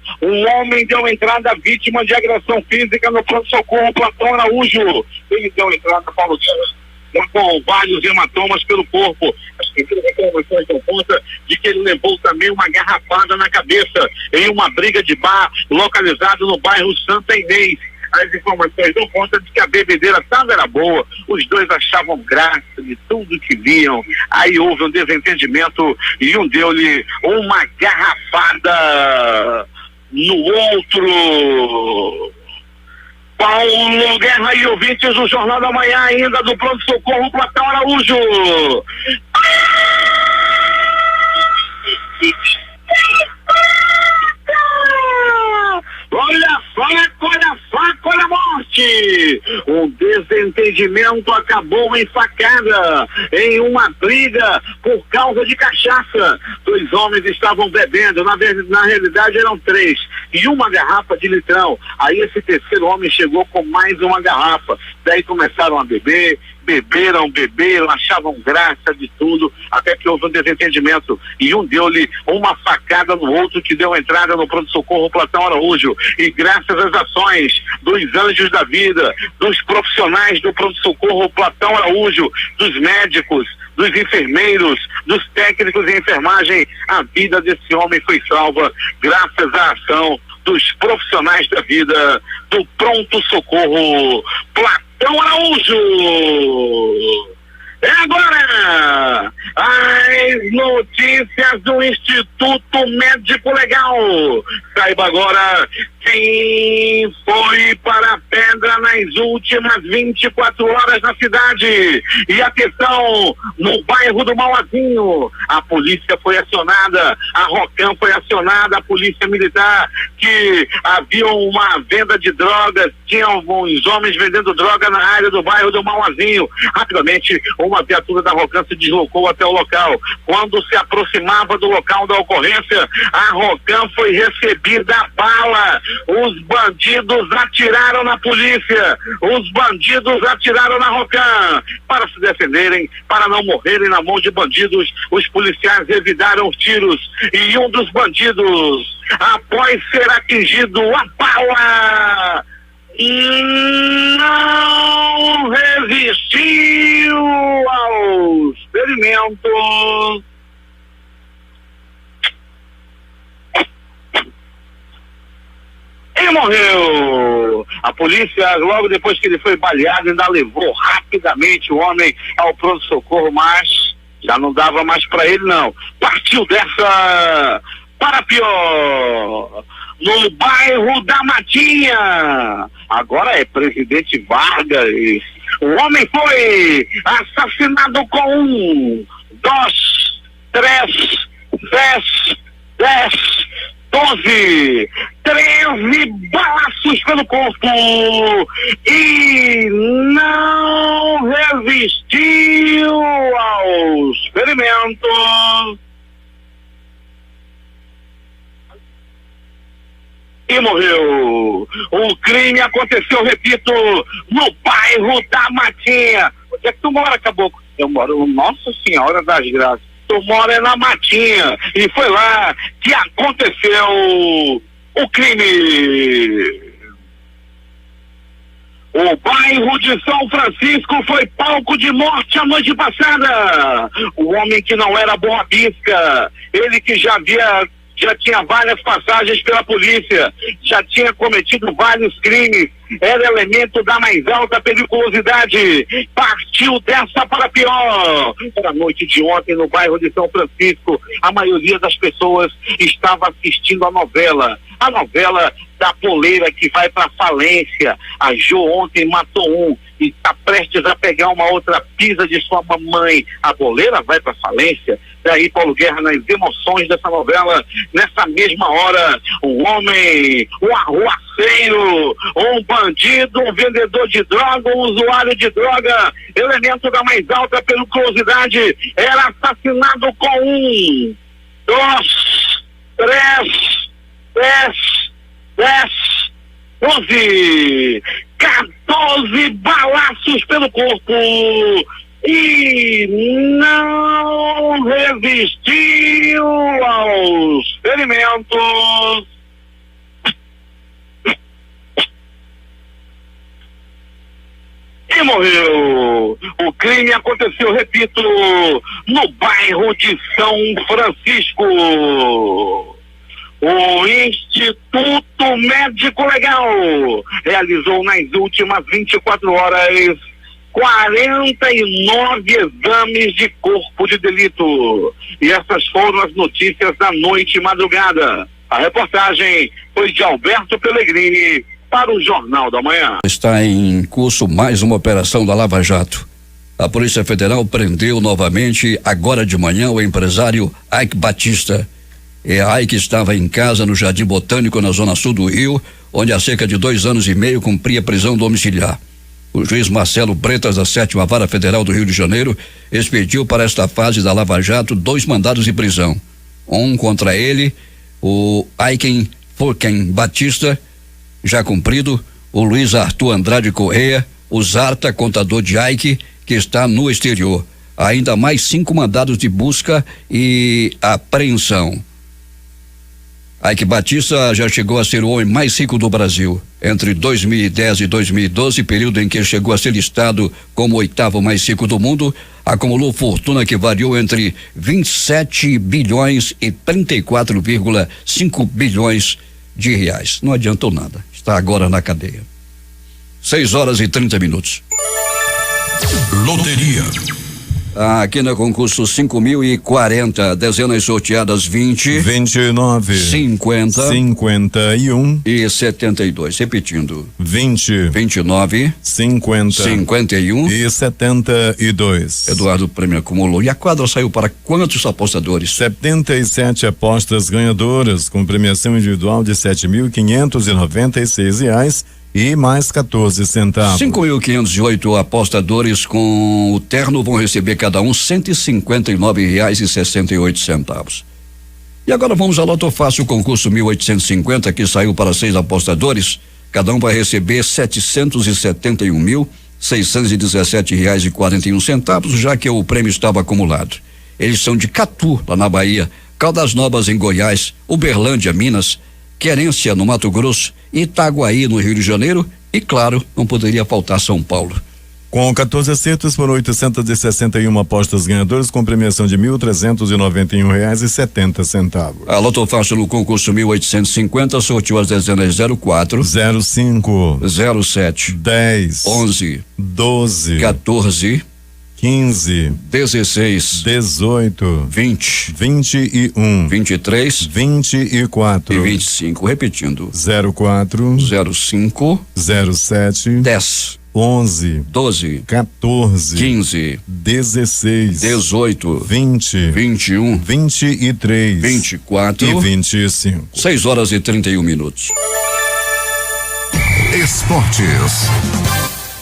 vítima de agressão física no pronto-socorro Platão Araújo. Ele deu entrada, Paulo Guerra, com vários hematomas pelo corpo. As primeiras informações dão conta de que ele levou também uma garrafada na cabeça em uma briga de bar localizado no bairro Santa Inês. as informações dão conta de que a bebedeira era boa, os dois achavam graça de tudo que viam. Aí houve um desentendimento e um deu-lhe uma garrafada no outro. Paulo Guerra e ouvintes do Jornal da Manhã, ainda do pronto-socorro, Platão Araújo. Olha a faca, olha a morte! Um desentendimento acabou em facada, em uma briga por causa de cachaça. 2 homens estavam bebendo, na realidade eram 3, e uma garrafa de litrão. Aí esse terceiro homem chegou com mais uma garrafa. Daí começaram a beber, beberam, achavam graça de tudo, até que houve um desentendimento e um deu-lhe uma facada no outro, que deu entrada no pronto-socorro Platão Araújo. E graças às ações dos anjos da vida, dos profissionais do pronto-socorro Platão Araújo, dos médicos, dos enfermeiros, dos técnicos em enfermagem, a vida desse homem foi salva graças à ação dos profissionais da vida do pronto-socorro Platão Araújo. É agora as notícias do Instituto Médico Legal. Saiba agora quem foi para a pedra nas últimas 24 horas na cidade. E atenção, no bairro do Mauazinho, a polícia foi acionada, a Rocam foi acionada, a polícia militar, que havia uma venda de drogas, tinha alguns homens vendendo droga na área do bairro do Mauazinho. Rapidamente, uma viatura da Rocam se deslocou até o local. Quando se aproximava do local da ocorrência, a Rocam foi recebida a bala. Os bandidos atiraram na polícia, os bandidos atiraram na Rocam. Para se defenderem, para não morrerem na mão de bandidos, os policiais evitaram os tiros e um dos bandidos, após ser atingido a bala, não resistiu aos ferimentos e morreu. A polícia, logo depois que ele foi baleado, ainda levou rapidamente o homem ao pronto-socorro, mas já não dava mais para ele, não. Partiu dessa para pior. No bairro da Matinha, agora é Presidente Vargas, o homem foi assassinado com 1, 2, 3, 10, 12, 13 balaços pelo corpo e não resistiu aos ferimentos e morreu. O crime aconteceu, repito, no bairro da Matinha. Onde é que tu mora, Caboclo? Eu moro, Nossa Senhora das Graças. Tu mora na Matinha. E foi lá que aconteceu o crime. O bairro de São Francisco foi palco de morte a noite passada. O homem que não era Boa Pisca, ele que já tinha várias passagens pela polícia, já tinha cometido vários crimes, era elemento da mais alta periculosidade, partiu dessa para pior. Na noite de ontem, no bairro de São Francisco, a maioria das pessoas estava assistindo a novela da poleira que vai para falência. A Jo ontem matou um e está prestes a pegar uma outra pisa de sua mamãe. A boleira vai para falência. Daí Paulo Guerra, nas emoções dessa novela, nessa mesma hora, um homem, um arruaceiro, um bandido, um vendedor de droga, um usuário de droga, elemento da mais alta periculosidade, era assassinado com 1, 2, 3, 10, 12, 14 balaços pelo corpo e não resistiu aos ferimentos. E morreu. O crime aconteceu, repito, no bairro de São Francisco. O Instituto Médico Legal realizou nas últimas 24 horas 49 exames de corpo de delito. E essas foram as notícias da noite e madrugada. A reportagem foi de Alberto Pellegrini para o Jornal da Manhã. Está em curso mais uma operação da Lava Jato. A Polícia Federal prendeu novamente, agora de manhã, o empresário Ike Batista. Ike estava em casa no Jardim Botânico, na zona sul do Rio, onde há cerca de 2 anos e meio cumpria prisão domiciliar. O juiz Marcelo Bretas, da 7ª Vara Federal do Rio de Janeiro, expediu para esta fase da Lava Jato 2 mandados de prisão. Um contra ele, o Ike Furquen Batista, já cumprido, o Luiz Arthur Andrade Correia, o Zarta, contador de Ike, que está no exterior. Ainda mais 5 mandados de busca e apreensão. Ike Batista já chegou a ser o homem mais rico do Brasil. Entre 2010 e 2012, período em que chegou a ser listado como o 8º mais rico do mundo, acumulou fortuna que variou entre 27 bilhões e 34,5 bilhões de reais. Não adiantou nada. Está agora na cadeia. 6h30. Loteria. Aqui no concurso 5.040, dezenas sorteadas 20, 29, 50, 51 e 72. Repetindo. 20, 29, 50, 51 e 72. Eduardo, o prêmio acumulou. E a quadra saiu para quantos apostadores? 77 apostas ganhadoras, com premiação individual de R$7.596 e mais 14 centavos. 5.508 apostadores com o terno vão receber cada um R$159,68. E agora vamos ao Loto Fácil, concurso 1850, que saiu para 6 apostadores. Cada um vai receber R$771.617,41, já que o prêmio estava acumulado. Eles são de Catu, lá na Bahia, Caldas Novas, em Goiás, Uberlândia, Minas, Querência, no Mato Grosso, Itaguaí, no Rio de Janeiro e, claro, não poderia faltar São Paulo. Com 14 acertos, foram 861 apostas ganhadoras, com premiação de R$1.391,70. A Loto Fácil no concurso 1850 sorteou as dezenas 04, 05, 07, 10, 11, 12, 14, 15, 16, 18, 20, 21, 23, 24 e 25. Repetindo. 04, 05, 07, 10, 11, 12, 14, 15, 16, 18, 20, 21, 23, 24 e 25. 6h31. Esportes.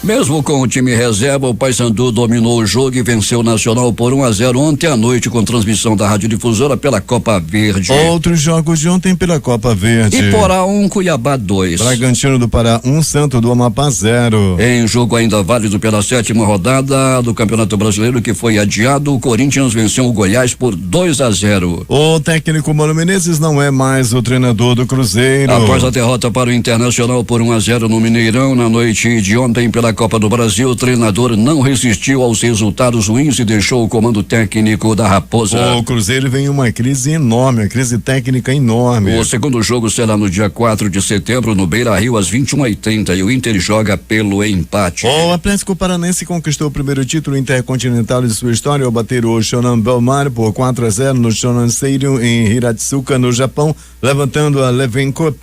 Mesmo com o time reserva, o Paysandu dominou o jogo e venceu o Nacional por 1-0 ontem à noite, com transmissão da Rádio Difusora pela Copa Verde. Outros jogos de ontem pela Copa Verde. Iporá 1, Cuiabá 2. Bragantino do Pará 1, Santo do Amapá 0. Em jogo ainda válido pela 7ª rodada do Campeonato Brasileiro, que foi adiado, o Corinthians venceu o Goiás por 2-0. O técnico Mano Menezes não é mais o treinador do Cruzeiro. Após a derrota para o Internacional por 1-0 no Mineirão na noite de ontem pela Copa do Brasil, o treinador não resistiu aos resultados ruins e deixou o comando técnico da Raposa. O Cruzeiro vem em uma crise enorme, uma crise técnica enorme. O segundo jogo será no dia 4 de setembro no Beira-Rio às 21h30 e o Inter joga pelo empate. O Atlético Paranense conquistou o primeiro título intercontinental de sua história ao bater o Shonan Bellmare por 4-0 no Shonan Stadium em Hiratsuka, no Japão, levantando a Leven Cup.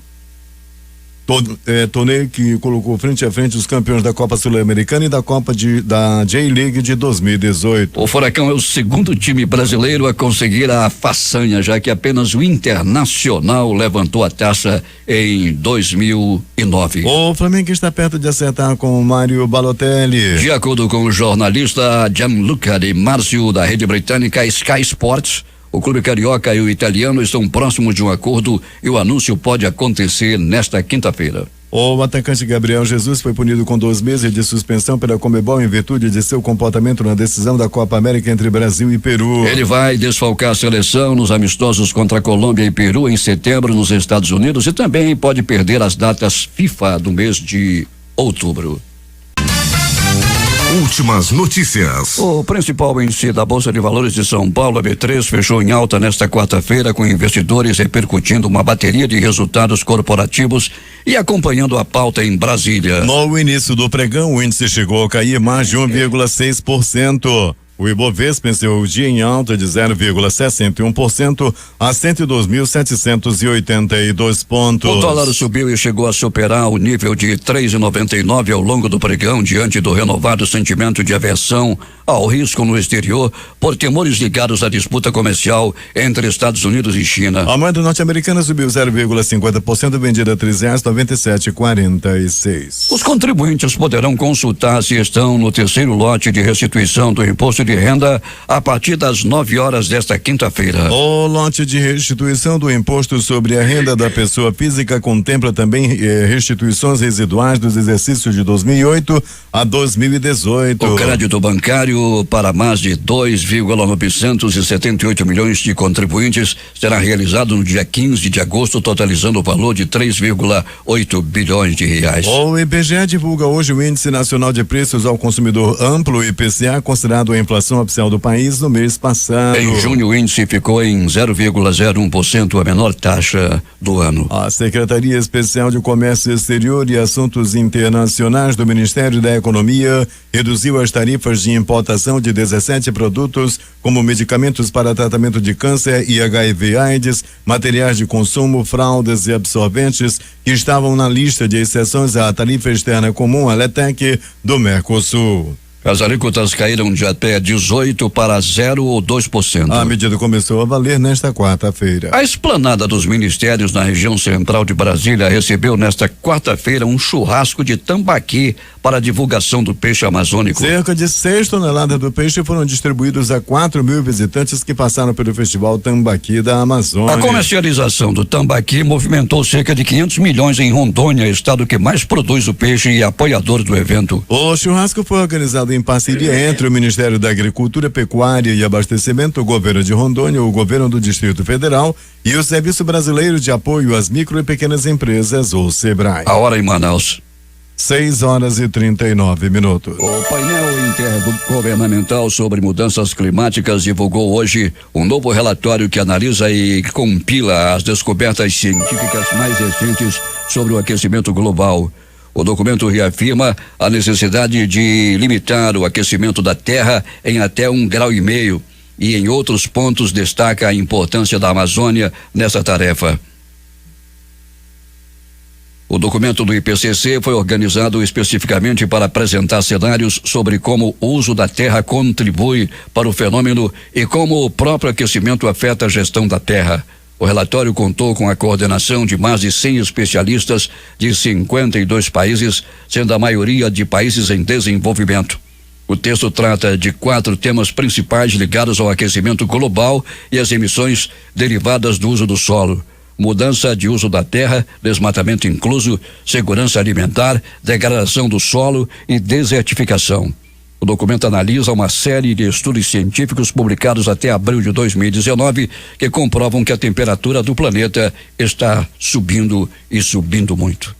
Torneio que colocou frente a frente os campeões da Copa Sul-Americana e da Copa da J-League de 2018. O Furacão é o segundo time brasileiro a conseguir a façanha, já que apenas o Internacional levantou a taça em 2009. O Flamengo está perto de acertar com o Mário Balotelli. De acordo com o jornalista Gianluca Di Marzio, da rede britânica Sky Sports, o clube carioca e o italiano estão próximos de um acordo e o anúncio pode acontecer nesta quinta-feira. O atacante Gabriel Jesus foi punido com 2 meses de suspensão pela Conmebol em virtude de seu comportamento na decisão da Copa América entre Brasil e Peru. Ele vai desfalcar a seleção nos amistosos contra Colômbia e Peru em setembro nos Estados Unidos e também pode perder as datas FIFA do mês de outubro. Últimas notícias. O principal índice da Bolsa de Valores de São Paulo, a B3, fechou em alta nesta quarta-feira, com investidores repercutindo uma bateria de resultados corporativos e acompanhando a pauta em Brasília. No início do pregão, o índice chegou a cair mais de 1,6%. O Ibovespa encerrou o dia em alta de 0,61% a 102.782 pontos. O dólar subiu e chegou a superar o nível de 3,99 ao longo do pregão, diante do renovado sentimento de aversão ao risco no exterior por temores ligados à disputa comercial entre Estados Unidos e China. A moeda norte-americana subiu 0,50%, vendida a R$3,97,46. Os contribuintes poderão consultar se estão no terceiro lote de restituição do imposto de renda a partir das 9 horas desta quinta-feira. O lote de restituição do imposto sobre a renda da pessoa física contempla também restituições residuais dos exercícios de 2008 a 2018. O crédito bancário para mais de 2,978 milhões de contribuintes será realizado no dia 15 de agosto, totalizando o valor de 3,8 bilhões de reais. O IBGE divulga hoje o Índice Nacional de Preços ao Consumidor Amplo, IPCA, considerado a inflação oficial do país no mês passado. Em junho, o índice ficou em 0,01%, a menor taxa do ano. A Secretaria Especial de Comércio Exterior e Assuntos Internacionais do Ministério da Economia reduziu as tarifas de importação de 17 produtos, como medicamentos para tratamento de câncer e HIV/AIDS, materiais de consumo, fraldas e absorventes, que estavam na lista de exceções à tarifa externa comum, a LETEC, do Mercosul. As alíquotas caíram de até 18% para 0 ou 2%. A medida começou a valer nesta quarta-feira. A esplanada dos ministérios na região central de Brasília recebeu nesta quarta-feira um churrasco de tambaqui para a divulgação do peixe amazônico. Cerca de 6 toneladas do peixe foram distribuídos a 4.000 visitantes que passaram pelo Festival Tambaqui da Amazônia. A comercialização do tambaqui movimentou cerca de 500 milhões em Rondônia, estado que mais produz o peixe e apoiador do evento. O churrasco foi organizado em parceria entre o Ministério da Agricultura, Pecuária e Abastecimento, o Governo de Rondônia, o Governo do Distrito Federal e o Serviço Brasileiro de Apoio às Micro e Pequenas Empresas, o SEBRAE. A hora em Manaus. 6:39. O painel intergovernamental sobre mudanças climáticas divulgou hoje um novo relatório que analisa e compila as descobertas científicas mais recentes sobre o aquecimento global. O documento reafirma a necessidade de limitar o aquecimento da Terra em até 1,5 graus e em outros pontos destaca a importância da Amazônia nessa tarefa. O documento do IPCC foi organizado especificamente para apresentar cenários sobre como o uso da terra contribui para o fenômeno e como o próprio aquecimento afeta a gestão da terra. O relatório contou com a coordenação de mais de 100 especialistas de 52 países, sendo a maioria de países em desenvolvimento. O texto trata de 4 temas principais ligados ao aquecimento global e às emissões derivadas do uso do solo: mudança de uso da terra, desmatamento incluso, segurança alimentar, degradação do solo e desertificação. O documento analisa uma série de estudos científicos publicados até abril de 2019 que comprovam que a temperatura do planeta está subindo e subindo muito.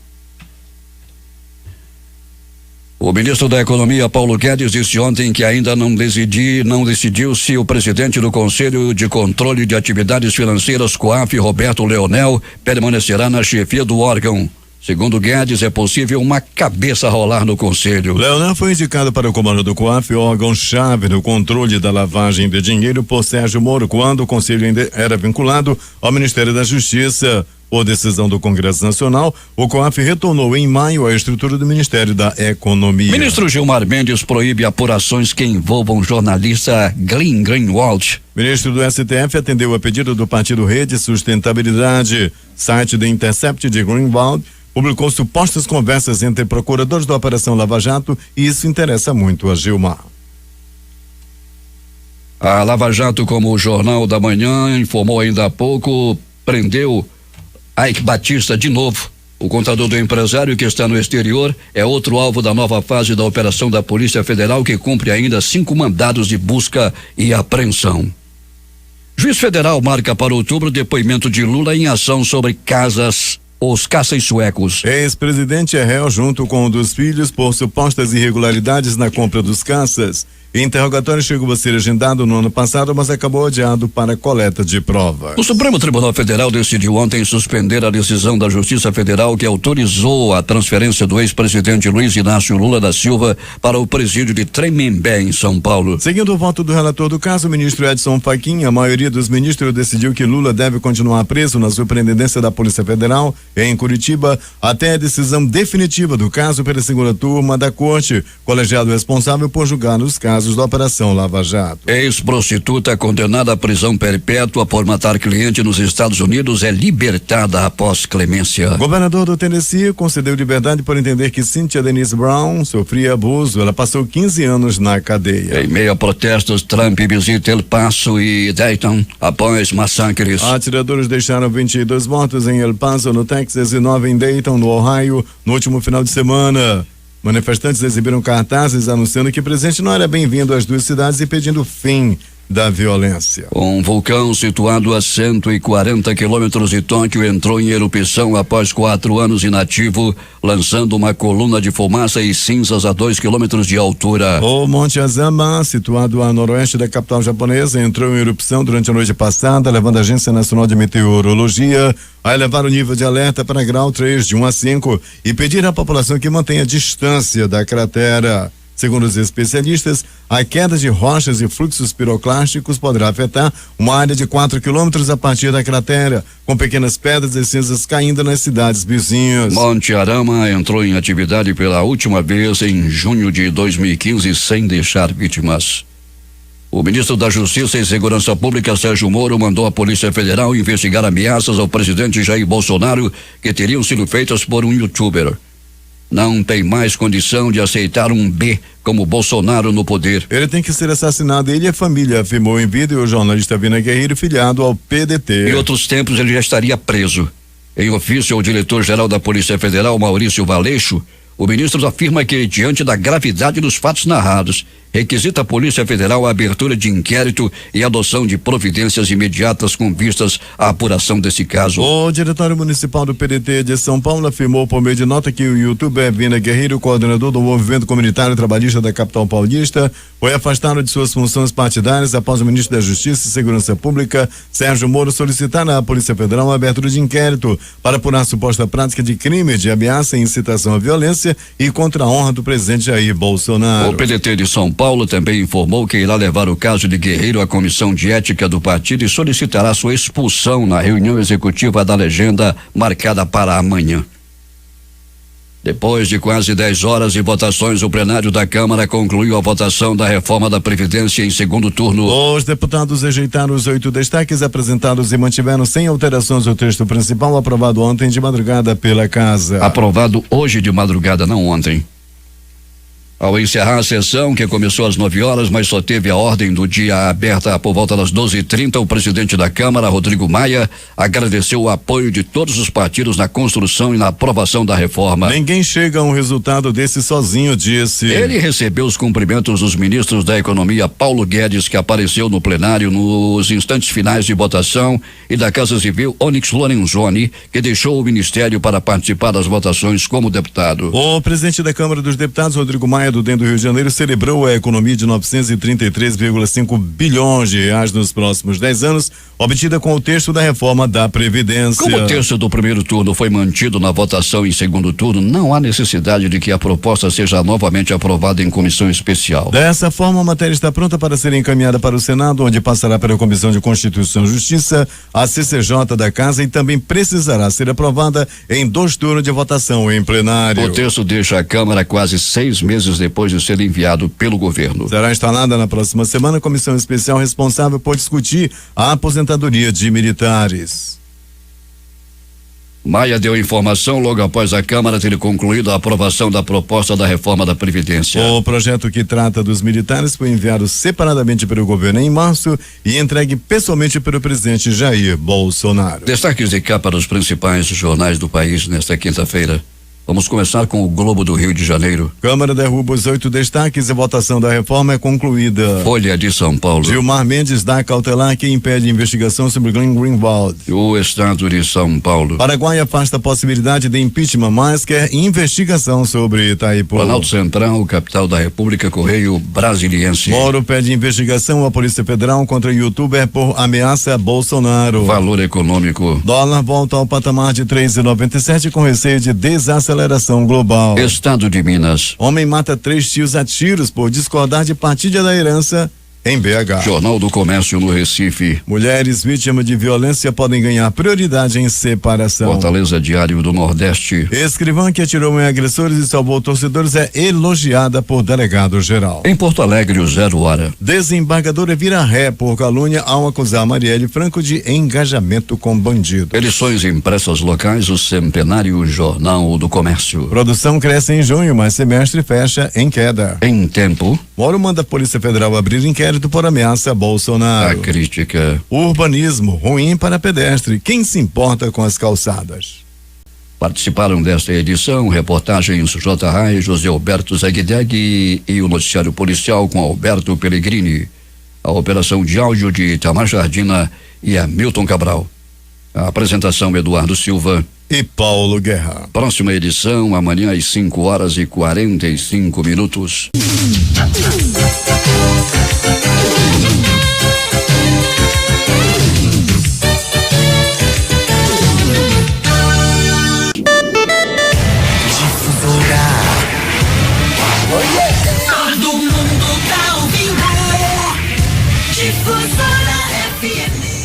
O ministro da Economia, Paulo Guedes, disse ontem que ainda não decidiu se o presidente do Conselho de Controle de Atividades Financeiras, COAF, Roberto Leonel, permanecerá na chefia do órgão. Segundo Guedes, é possível uma cabeça rolar no conselho. Leonel foi indicado para o comando do COAF, órgão-chave no controle da lavagem de dinheiro, por Sérgio Moro, quando o conselho ainda era vinculado ao Ministério da Justiça. Por decisão do Congresso Nacional, o COAF retornou em maio à estrutura do Ministério da Economia. Ministro Gilmar Mendes proíbe apurações que envolvam jornalista Glenn Greenwald. Ministro do STF atendeu a pedido do Partido Rede Sustentabilidade. Site The Intercept de Greenwald publicou supostas conversas entre procuradores da Operação Lava Jato e isso interessa muito a Gilmar. A Lava Jato, como o Jornal da Manhã informou ainda há pouco, prendeu Ike Batista de novo. O contador do empresário que está no exterior é outro alvo da nova fase da operação da Polícia Federal, que cumpre ainda 5 mandados de busca e apreensão. Juiz federal marca para outubro depoimento de Lula em ação sobre casas os caças suecos. Ex-presidente é réu junto com um dos filhos por supostas irregularidades na compra dos caças. Interrogatório chegou a ser agendado no ano passado, mas acabou adiado para coleta de provas. O Supremo Tribunal Federal decidiu ontem suspender a decisão da Justiça Federal que autorizou a transferência do ex-presidente Luiz Inácio Lula da Silva para o presídio de Tremembé, em São Paulo. Seguindo o voto do relator do caso, o ministro Edson Fachin, a maioria dos ministros decidiu que Lula deve continuar preso na Superintendência da Polícia Federal, em Curitiba, até a decisão definitiva do caso pela segunda turma da Corte, colegiado responsável por julgar os casos da Operação Lava Jato. Ex-prostituta condenada à prisão perpétua por matar cliente nos Estados Unidos é libertada após clemência. Governador do Tennessee concedeu liberdade por entender que Cynthia Denise Brown sofria abuso. Ela passou 15 anos na cadeia. Em meio a protestos, Trump visita El Paso e Dayton após massacres. Atiradores deixaram 22 mortos em El Paso, no Texas, e 9 em Dayton, no Ohio, no último final de semana. Manifestantes exibiram cartazes anunciando que o presidente não era bem-vindo às duas cidades e pedindo fim da violência. Um vulcão situado a 140 quilômetros de Tóquio entrou em erupção após 4 anos inativo, lançando uma coluna de fumaça e cinzas a 2 quilômetros de altura. O Monte Azama, situado a noroeste da capital japonesa, entrou em erupção durante a noite passada, levando a Agência Nacional de Meteorologia a elevar o nível de alerta para grau 3, de 1 a 5, e pedir à população que mantenha a distância da cratera. Segundo os especialistas, a queda de rochas e fluxos piroclásticos poderá afetar uma área de 4 quilômetros a partir da cratera, com pequenas pedras e cinzas caindo nas cidades vizinhas. Monte Arama entrou em atividade pela última vez em junho de 2015 sem deixar vítimas. O ministro da Justiça e Segurança Pública, Sérgio Moro, mandou a Polícia Federal investigar ameaças ao presidente Jair Bolsonaro que teriam sido feitas por um youtuber. Não tem mais condição de aceitar um B como Bolsonaro no poder. Ele tem que ser assassinado, ele e a família, afirmou em vídeo o jornalista Vina Guerreiro, filiado ao PDT. Em outros tempos ele já estaria preso. Em ofício ao diretor-geral da Polícia Federal, Maurício Valeixo, o ministro afirma que, diante da gravidade dos fatos narrados, requisita a Polícia Federal a abertura de inquérito e adoção de providências imediatas com vistas à apuração desse caso. O diretório municipal do PDT de São Paulo afirmou por meio de nota que o youtuber Vina Guerreiro, coordenador do movimento comunitário trabalhista da capital paulista, foi afastado de suas funções partidárias após o ministro da Justiça e Segurança Pública, Sérgio Moro, solicitar à Polícia Federal a abertura de inquérito para apurar a suposta prática de crime de ameaça e incitação à violência e contra a honra do presidente Jair Bolsonaro. O PDT de São Paulo também informou que irá levar o caso de Guerreiro à Comissão de Ética do partido e solicitará sua expulsão na reunião executiva da legenda marcada para amanhã. Depois de quase 10 horas de votações, o plenário da Câmara concluiu a votação da reforma da Previdência em segundo turno. Os deputados rejeitaram os 8 destaques apresentados e mantiveram sem alterações o texto principal aprovado ontem de madrugada pela Casa. Aprovado hoje de madrugada, não ontem. Ao encerrar a sessão, que começou às 9 horas, mas só teve a ordem do dia aberta por volta das 12h30, o presidente da Câmara, Rodrigo Maia, agradeceu o apoio de todos os partidos na construção e na aprovação da reforma. Ninguém chega a um resultado desse sozinho, disse. Ele recebeu os cumprimentos dos ministros da Economia, Paulo Guedes, que apareceu no plenário nos instantes finais de votação, e da Casa Civil, Onyx Lorenzoni, que deixou o ministério para participar das votações como deputado. O presidente da Câmara dos Deputados, Rodrigo Maia, do DEM do Rio de Janeiro, celebrou a economia de 933,5 bilhões de reais nos próximos 10 anos, obtida com o texto da reforma da Previdência. Como o texto do primeiro turno foi mantido na votação em segundo turno, não há necessidade de que a proposta seja novamente aprovada em comissão especial. Dessa forma, a matéria está pronta para ser encaminhada para o Senado, onde passará pela Comissão de Constituição e Justiça, a CCJ da Casa, e também precisará ser aprovada em 2 turnos de votação em plenário. O texto deixa a Câmara quase 6 meses depois de ser enviado pelo governo. Será instalada na próxima semana a comissão especial responsável por discutir a aposentadoria de militares. Maia deu informação logo após a Câmara ter concluído a aprovação da proposta da reforma da Previdência. O projeto que trata dos militares foi enviado separadamente pelo governo em março e entregue pessoalmente pelo presidente Jair Bolsonaro. Destaques de capa dos principais jornais do país nesta quinta-feira. Vamos começar com o Globo do Rio de Janeiro. Câmara derruba os 8 destaques e votação da reforma é concluída. Folha de São Paulo. Gilmar Mendes dá cautelar que impede investigação sobre Glenn Greenwald. O Estado de São Paulo. Paraguai afasta a possibilidade de impeachment, mas quer investigação sobre Itaipu. Planalto Central, capital da República, Correio Brasiliense. Moro pede investigação à Polícia Federal contra youtuber por ameaça a Bolsonaro. Valor econômico. Dólar volta ao patamar de 3,97 com receio de desaceleração global. Estado de Minas. Homem mata 3 tios a tiros por discordar de partilha da herança em BH. Jornal do Comércio no Recife. Mulheres vítimas de violência podem ganhar prioridade em separação. Fortaleza Diário do Nordeste. Escrivã que atirou em agressores e salvou torcedores é elogiada por delegado geral. Em Porto Alegre, o 0 hora. Desembargadora vira ré por calúnia ao acusar Marielle Franco de engajamento com bandido. Edições impressas locais, o centenário Jornal do Comércio. Produção cresce em junho, mas semestre fecha em queda. Em tempo. Moro manda a Polícia Federal abrir inquérito por ameaça a Bolsonaro. A crítica. Urbanismo ruim para pedestre. Quem se importa com as calçadas? Participaram desta edição reportagens J. Rai, José Alberto Zegdeg e o noticiário policial com Alberto Pellegrini. A operação de áudio de Itamar Jardina e Hamilton Cabral. A apresentação Eduardo Silva e Paulo Guerra. Próxima edição amanhã às 5h45. Todo mundo tá ouvindo Difusora FM.